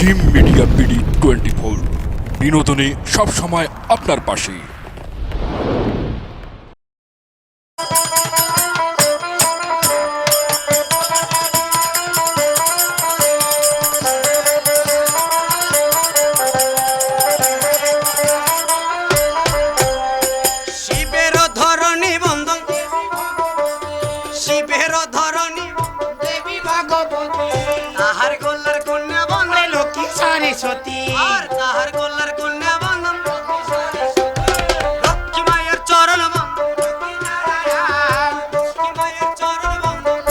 Gym media BD 24 বিনোদনে সবসময় আপনার পাশে। সতী আর তাহার গোল্লার কন্যা বন্ধন লক্ষ্মী মায়ের চরণ বন্ধন লক্ষ্মী মায়ের চরণ বন্ধন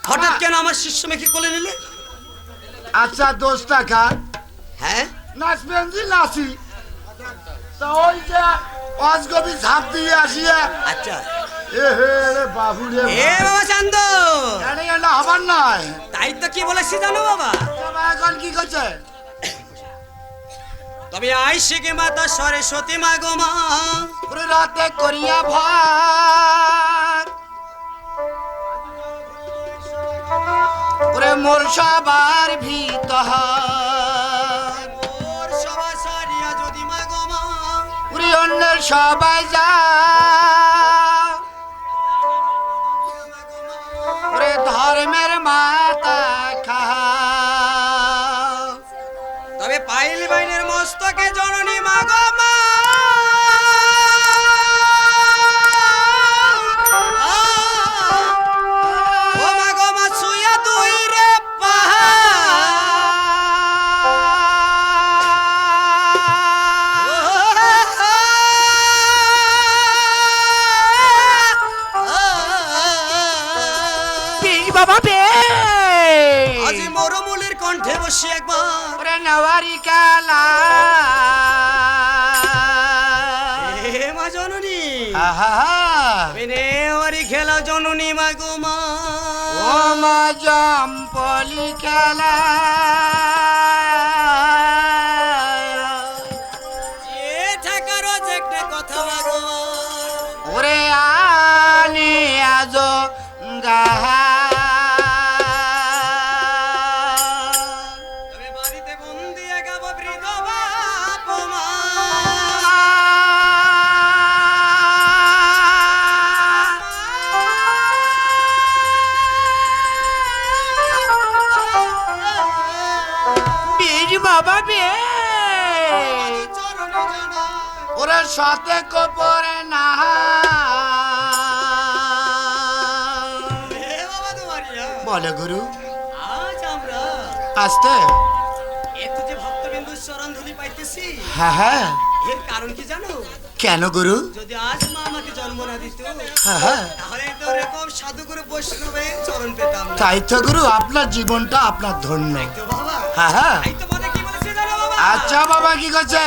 হঠাৎ কেন আমার শিষ্য মেখে কোলে নিলে? আচ্ছা 10 টাকা। হ্যাঁ নাচবেন জি নাচি, তা ওই যে অজগবি ঝাঁপ দিয়ে আসিয়া। আচ্ছা এ হে রে বাবু রে, এ বাবা চান্দ, এটা হবার নয়। তাই তো কি বলেছি জানো বাবা? এখন কি করছে? তবে আই শিখে মাতা সরস্বতী মা গো মা, পুরো রাতে করিয়া ভাত ওরে মোর সবার ভিতর, মোর সবাই সারিয়া যদি মা গো মা, পুরি অন্যের সবাই যা ওরে ধর্মের মাতা খা। তবে পাইল বাইনের মস্তকে জননী মা গো মা, ও মা গো মা আজ মরমুলের কণ্ঠে বসি একবার ওরে নেওয়ারি খেলা হে মা জননী আহা নেওয়ারি খেলা জননী মা গো মা ও মা জম্পলি খেলা এ ঠাকারো যে একটা কথা মাগো ওরে আনি আজ গাহা তবে বাড়িতে বন্দি একা বৃদ্ধ বাপ মা বীর বাবা বে চরণে জানা ওরে সাথে কপরে না হে বাবা তোমারিয়া বলে গুরু আজ আমরা আসতে এত যে ভক্তবিন্দু চরণ ধুলি পাইতেছি হ্যাঁ হ্যাঁ এর কারণ কি জানো কেন গুরু যদি আজ মা আমাকে জন্ম না দিত হ্যাঁ হ্যাঁ তাহলে তো এরকম সাধু গুরু বৈষ্ণবের চরণ পেতাম না তাই তো গুরু আপনার জীবনটা আপনার ধন্য তো বাবা হ্যাঁ হ্যাঁ তাই তো বলে কি বলেছে জানো বাবা আচ্ছা বাবা কি করছে